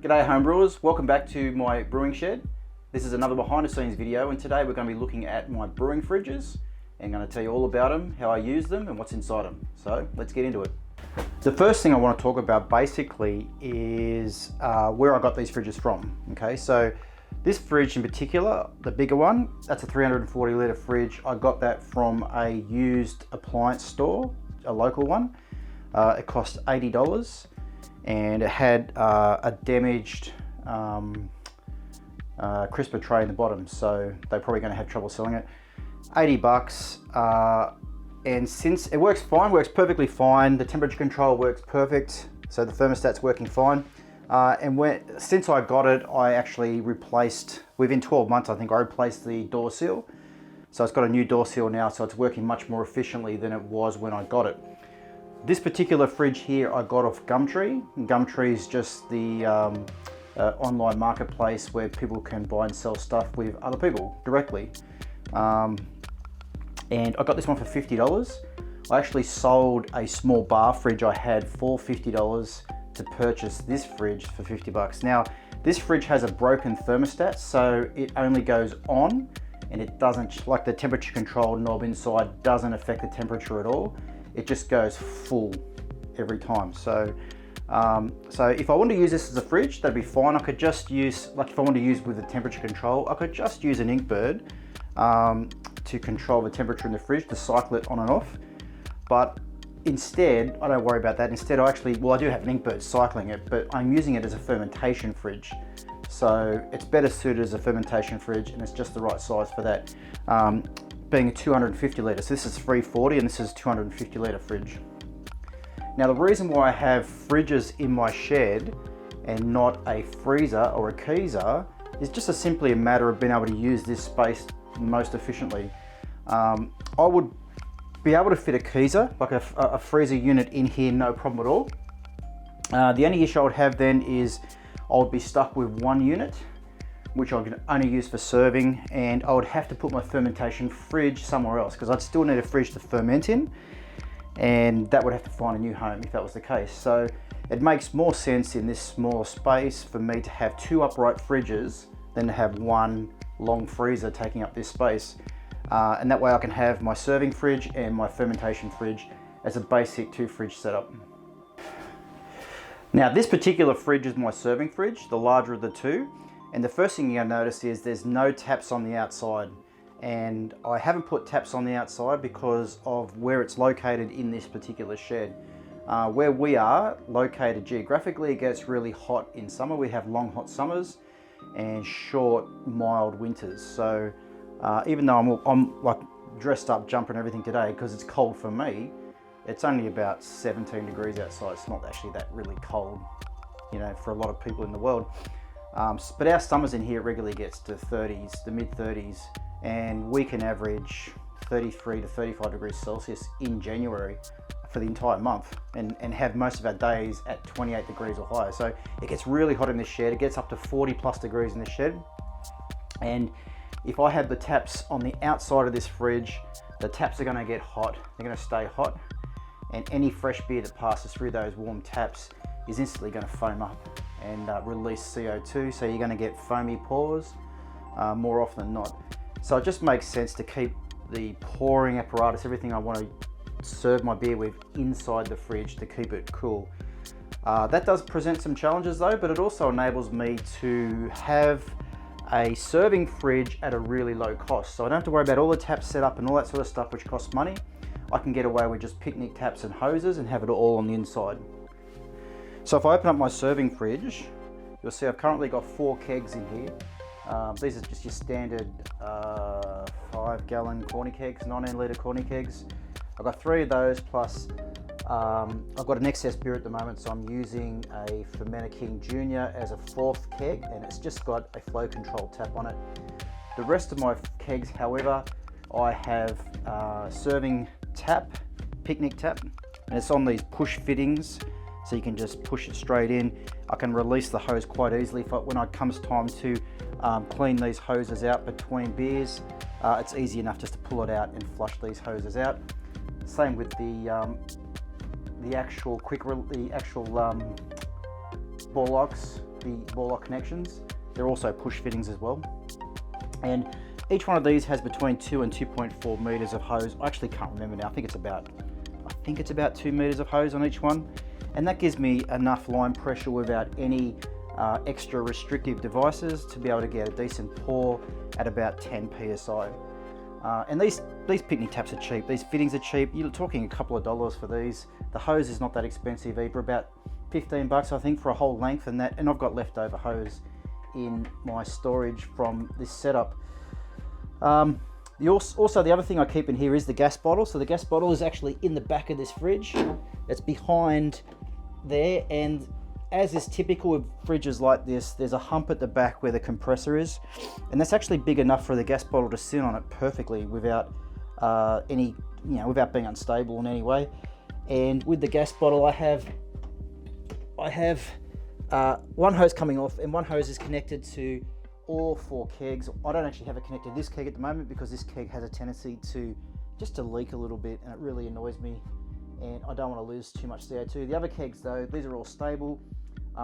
G'day homebrewers, welcome back to my brewing shed. This is another behind the scenes video, and today we're going to be looking at my brewing fridges and going to tell you all about them, how I use them and what's inside them. So let's get into it. The first thing I want to talk about basically is where I got these fridges from. Okay, so this fridge in particular, the bigger one, that's a 340 litre fridge. I got that from a used appliance store, a local one. It cost $80 and it had a damaged crisper tray in the bottom, so they're probably going to have trouble selling it. 80 bucks, and since it works fine, works perfectly fine, the temperature control works perfect, so the thermostat's working fine. Since I got it, I actually replaced, within 12 months I think, I replaced the door seal. So it's got a new door seal now, so it's working much more efficiently than it was when I got it. This particular fridge here I got off Gumtree. Gumtree is just the online marketplace where people can buy and sell stuff with other people directly. And I got this one for $50. I actually sold a small bar fridge I had for $50 to purchase this fridge for 50 bucks. Now, this fridge has a broken thermostat, so it only goes on and it doesn't, like the temperature control knob inside doesn't affect the temperature at all. It just goes full every time. So if I want to use this as a fridge, that'd be fine. I could just use, like if I want to use with the temperature control, I could just use an Inkbird to control the temperature in the fridge, to cycle it on and off. But instead, I don't worry about that. Instead, I do have an Inkbird cycling it, but I'm using it as a fermentation fridge. So it's better suited as a fermentation fridge, and it's just the right size for that. Being a 250 litre, so this is 340 and this is 250 litre fridge. Now the reason why I have fridges in my shed and not a freezer or a keezer is just simply a matter of being able to use this space most efficiently. I would be able to fit a keezer, like a freezer unit in here, no problem at all. The only issue I would have then is I would be stuck with one unit, which I can only use for serving, and I would have to put my fermentation fridge somewhere else because I'd still need a fridge to ferment in, and that would have to find a new home if that was the case. So it makes more sense in this smaller space for me to have two upright fridges than to have one long freezer taking up this space. And that way I can have my serving fridge and my fermentation fridge as a basic two fridge setup. Now this particular fridge is my serving fridge, the larger of the two. And the first thing you're going to notice is there's no taps on the outside. And I haven't put taps on the outside because of where it's located in this particular shed. Where we are located geographically, it gets really hot in summer. We have long hot summers and short mild winters. So even though I'm like dressed up, jumper and everything today because it's cold for me, it's only about 17 degrees outside. It's not actually that really cold, you know, for a lot of people in the world. But our summers in here regularly gets to 30s, the mid 30s, and we can average 33 to 35 degrees Celsius in January for the entire month and have most of our days at 28 degrees or higher. So it gets really hot in this shed. It gets up to 40 plus degrees in this shed. And if I have the taps on the outside of this fridge, the taps are going to get hot. They're going to stay hot, and any fresh beer that passes through those warm taps is instantly going to foam up and release CO2, so you're going to get foamy pours more often than not. So it just makes sense to keep the pouring apparatus, everything I want to serve my beer with, inside the fridge to keep it cool. That does present some challenges though, but it also enables me to have a serving fridge at a really low cost. So I don't have to worry about all the taps set up and all that sort of stuff which costs money. I can get away with just picnic taps and hoses and have it all on the inside. So if I open up my serving fridge, you'll see I've currently got 4 kegs in here. These are just your standard 5-gallon Corny Kegs, 19-litre Corny Kegs. I've got 3 of those, plus I've got an excess beer at the moment, so I'm using a Fermenting Junior as a 4th keg, and it's just got a flow control tap on it. The rest of my kegs, however, I have serving tap, picnic tap, and it's on these push fittings. So you can just push it straight in. I can release the hose quite easily when it comes time to clean these hoses out between beers. It's easy enough just to pull it out and flush these hoses out. Same with the actual ball locks, the ball lock connections. They're also push fittings as well. And each one of these has between 2 and 2.4 meters of hose. I actually can't remember now. I think it's about 2 meters of hose on each one. And that gives me enough line pressure without any extra restrictive devices to be able to get a decent pour at about 10 PSI. And these picnic taps are cheap. These fittings are cheap. You're talking a couple of dollars for these. The hose is not that expensive either, about 15 bucks I think for a whole length, and I've got leftover hose in my storage from this setup. Also, the other thing I keep in here is the gas bottle. So the gas bottle is actually in the back of this fridge. It's behind there, and as is typical with fridges like this, there's a hump at the back where the compressor is, and that's actually big enough for the gas bottle to sit on it perfectly without without being unstable in any way. And with the gas bottle, I have one hose coming off, and one hose is connected to all 4 kegs. I don't actually have it connected to this keg at the moment because this keg has a tendency to leak a little bit, and it really annoys me, and I don't want to lose too much CO2. The other kegs though, these are all stable.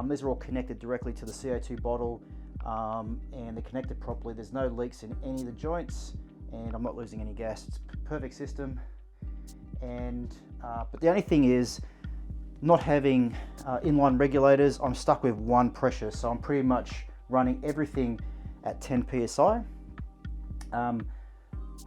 These are all connected directly to the CO2 bottle, and they're connected properly. There's no leaks in any of the joints, and I'm not losing any gas. It's a perfect system. And but the only thing is, not having inline regulators, I'm stuck with one pressure, so I'm pretty much running everything at 10 psi.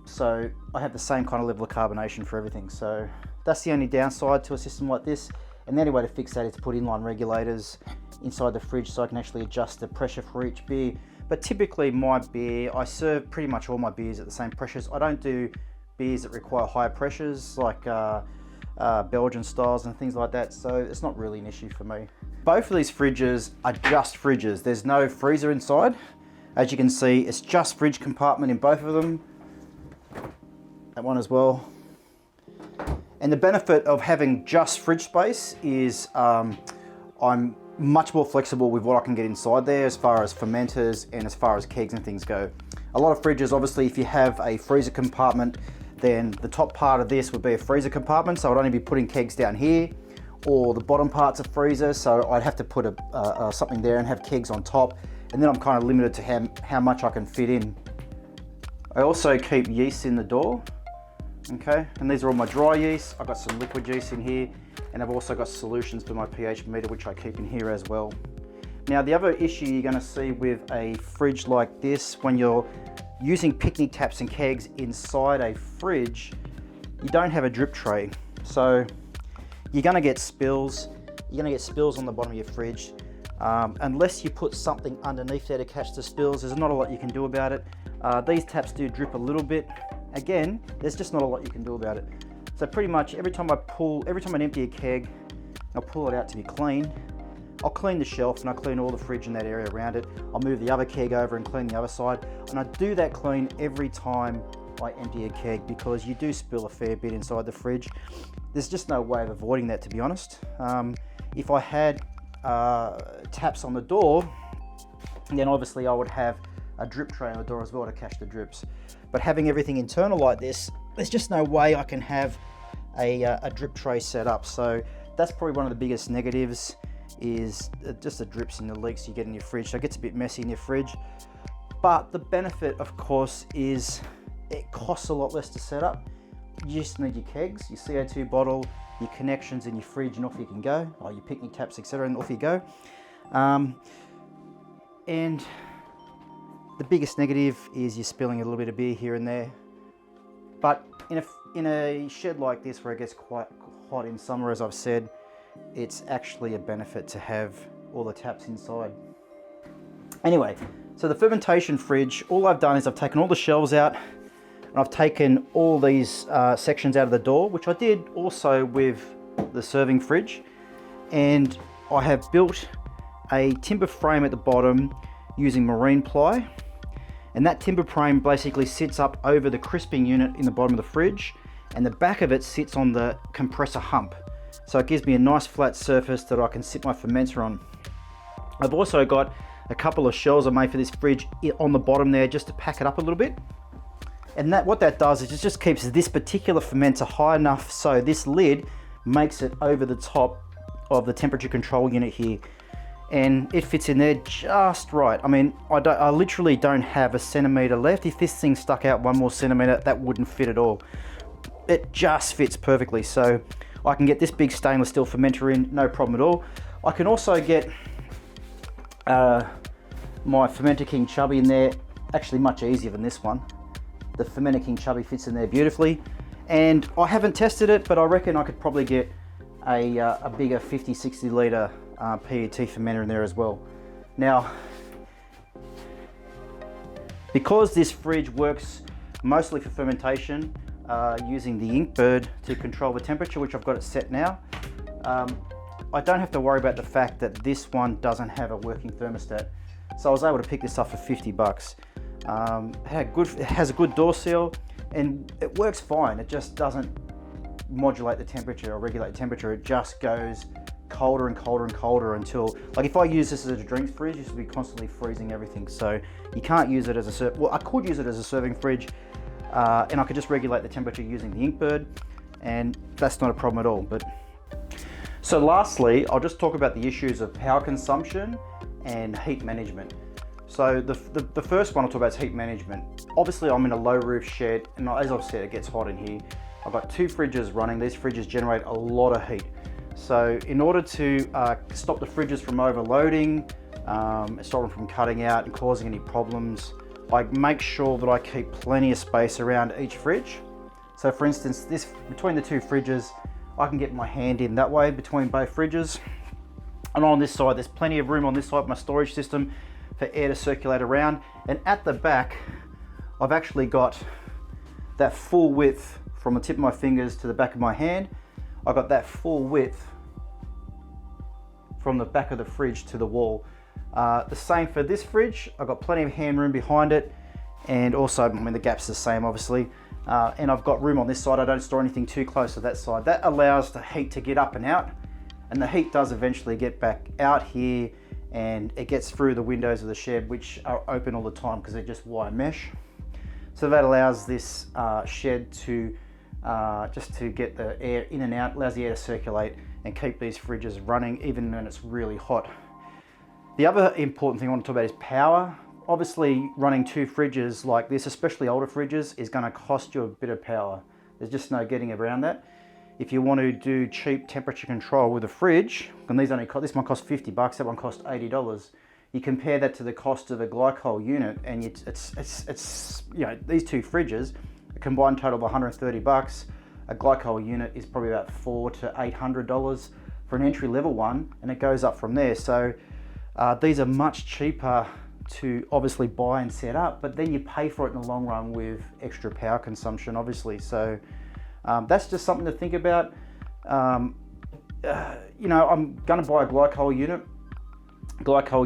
So I have the same kind of level of carbonation for everything. So that's the only downside to a system like this. And the only way to fix that is to put inline regulators inside the fridge so I can actually adjust the pressure for each beer. But typically my beer, I serve pretty much all my beers at the same pressures. I don't do beers that require higher pressures like Belgian styles and things like that, so it's not really an issue for me. Both of these fridges are just fridges. There's no freezer inside. As you can see, it's just fridge compartment in both of them. That one as well. And the benefit of having just fridge space is I'm much more flexible with what I can get inside there as far as fermenters and as far as kegs and things go. A lot of fridges, obviously, if you have a freezer compartment, then the top part of this would be a freezer compartment, so I'd only be putting kegs down here, or the bottom part's a freezer, so I'd have to put something there and have kegs on top, and then I'm kind of limited to how much I can fit in. I also keep yeast in the door. Okay, and these are all my dry yeast. I've got some liquid yeast in here, and I've also got solutions for my pH meter, which I keep in here as well. Now, the other issue you're going to see with a fridge like this, when you're using picnic taps and kegs inside a fridge, you don't have a drip tray. So you're going to get spills. You're going to get spills on the bottom of your fridge. Unless you put something underneath there to catch the spills, there's not a lot you can do about it. These taps do drip a little bit. Again, there's just not a lot you can do about it. So pretty much every time I empty a keg, I'll pull it out to be clean. I'll clean the shelf and I'll clean all the fridge in that area around it. I'll move the other keg over and clean the other side. And I do that clean every time I empty a keg, because you do spill a fair bit inside the fridge. There's just no way of avoiding that, to be honest. If I had taps on the door, then obviously I would have a drip tray on the door as well to catch the drips. But having everything internal like this, there's just no way I can have a drip tray set up. So that's probably one of the biggest negatives, is just the drips and the leaks you get in your fridge. So it gets a bit messy in your fridge. But the benefit, of course, is it costs a lot less to set up. You just need your kegs, your CO2 bottle, your connections in your fridge, and off you can go, or your picnic taps, etc., and off you go. And the biggest negative is you're spilling a little bit of beer here and there. But in a shed like this, where it gets quite hot in summer, as I've said, it's actually a benefit to have all the taps inside. Anyway, so the fermentation fridge, all I've done is I've taken all the shelves out, and I've taken all these sections out of the door, which I did also with the serving fridge. And I have built a timber frame at the bottom using marine ply. And that timber frame basically sits up over the crisping unit in the bottom of the fridge, and the back of it sits on the compressor hump. So it gives me a nice flat surface that I can sit my fermenter on. I've also got a couple of shelves I made for this fridge on the bottom there, just to pack it up a little bit. And what that does is it just keeps this particular fermenter high enough so this lid makes it over the top of the temperature control unit here. and it fits in there just right. I mean, I literally don't have a centimeter left. If this thing stuck out 1 more centimeter, that wouldn't fit at all. It just fits perfectly. So I can get this big stainless steel fermenter in, no problem at all. I can also get my King Chubby in there, actually much easier than this one. The King Chubby fits in there beautifully. And I haven't tested it, but I reckon I could probably get a bigger 50-60 litre PET fermenter in there as well. Now, because this fridge works mostly for fermentation, using the Inkbird to control the temperature, which I've got it set now, I don't have to worry about the fact that this one doesn't have a working thermostat. So I was able to pick this up for 50 bucks. It has a good door seal and it works fine. It just doesn't modulate the temperature or regulate the temperature. It just goes colder and colder and colder until, like if I use this as a drinks fridge, this would be constantly freezing everything. So you can't use it as well, I could use it as a serving fridge, and I could just regulate the temperature using the Inkbird, and that's not a problem at all. So lastly, I'll just talk about the issues of power consumption and heat management. So the first one I'll talk about is heat management. Obviously I'm in a low roof shed, and as I've said, it gets hot in here. I've got 2 fridges running. These fridges generate a lot of heat. So in order to stop the fridges from overloading, stop them from cutting out and causing any problems, I make sure that I keep plenty of space around each fridge. So for instance, between the 2 fridges, I can get my hand in that way between both fridges. And on this side, there's plenty of room on this side of my storage system for air to circulate around. And at the back, I've actually got that full width from the tip of my fingers to the back of my hand. I got that full width from the back of the fridge to the wall. The same for this fridge. I've got plenty of hand room behind it, and also, I mean, the gap's the same obviously. And I've got room on this side. I don't store anything too close to that side. That allows the heat to get up and out, and the heat does eventually get back out here, and it gets through the windows of the shed, which are open all the time because they're just wire mesh. So that allows this shed to just to get the air in and out, allows the air to circulate and keep these fridges running even when it's really hot. The other important thing I want to talk about is power. Obviously running 2 fridges like this, especially older fridges, is going to cost you a bit of power. There's just no getting around that. If you want to do cheap temperature control with a fridge, and this one cost 50 bucks, that one cost $80. You compare that to the cost of a glycol unit, and it's you know, these 2 fridges, a combined total of 130 bucks. A glycol unit is probably about $400 to $800 for an entry level one, and it goes up from there. So these are much cheaper to obviously buy and set up, but then you pay for it in the long run with extra power consumption, obviously. So that's just something to think about. You know, I'm going to buy a glycol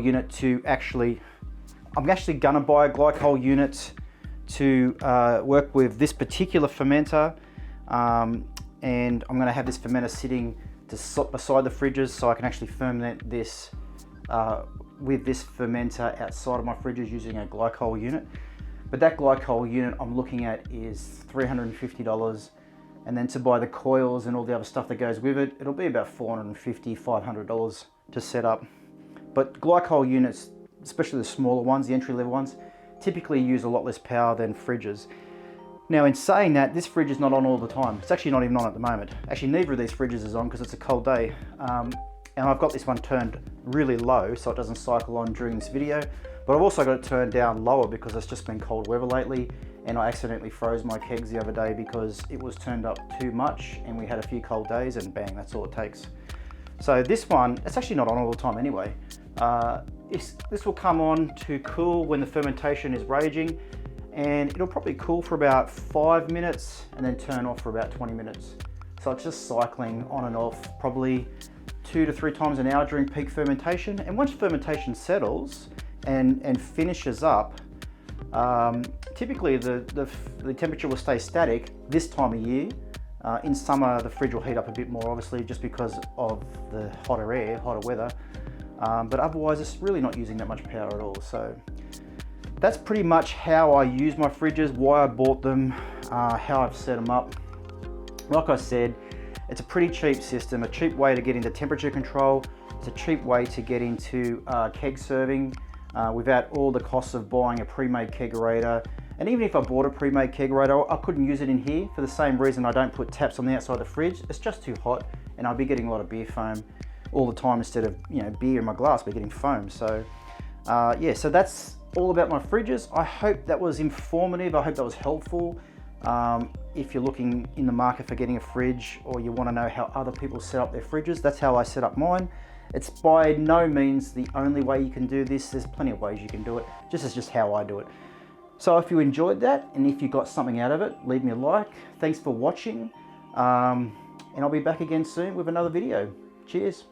unit to actually, I'm actually going to buy a glycol unit to work with this particular fermenter, and I'm going to have this fermenter sitting beside the fridges so I can actually ferment this with this fermenter outside of my fridges using a glycol unit. But that glycol unit I'm looking at is $350, and then to buy the coils and all the other stuff that goes with it, it'll be about $450, $500 to set up. But glycol units, especially the smaller ones, the entry level ones, typically use a lot less power than fridges. Now in saying that, this fridge is not on all the time. It's actually not even on at the moment. Actually, neither of these fridges is on because it's a cold day. And I've got this one turned really low so it doesn't cycle on during this video. But I've also got it turned down lower because it's just been cold weather lately, and I accidentally froze my kegs the other day because it was turned up too much and we had a few cold days, and bang, that's all it takes. So this one, it's actually not on all the time anyway. This will come on to cool when the fermentation is raging, and it'll probably cool for about 5 minutes and then turn off for about 20 minutes. So it's just cycling on and off probably 2 to 3 times an hour during peak fermentation. And once fermentation settles and finishes up, typically the temperature will stay static this time of year. In summer, the fridge will heat up a bit more, obviously, just because of the hotter air, hotter weather. But otherwise, it's really not using that much power at all. So that's pretty much how I use my fridges, why I bought them, how I've set them up. Like I said, It's a pretty cheap system, a cheap way to get into temperature control. It's a cheap way to get into keg serving without all the costs of buying a pre-made kegerator. And even if I bought a pre-made kegerator, I couldn't use it in here for the same reason I don't put taps on the outside of the fridge. It's just too hot, and I'll be getting a lot of beer foam all the time instead of, you know, beer in my glass, we're getting foam. So yeah, so that's all about my fridges. I hope that was informative. I hope that was helpful. If you're looking in the market for getting a fridge, or you want to know how other people set up their fridges, that's how I set up mine. It's by no means the only way you can do this. There's plenty of ways you can do it. This is just how I do it. So if you enjoyed that, and if you got something out of it, leave me a like. Thanks for watching. And I'll be back again soon with another video. Cheers.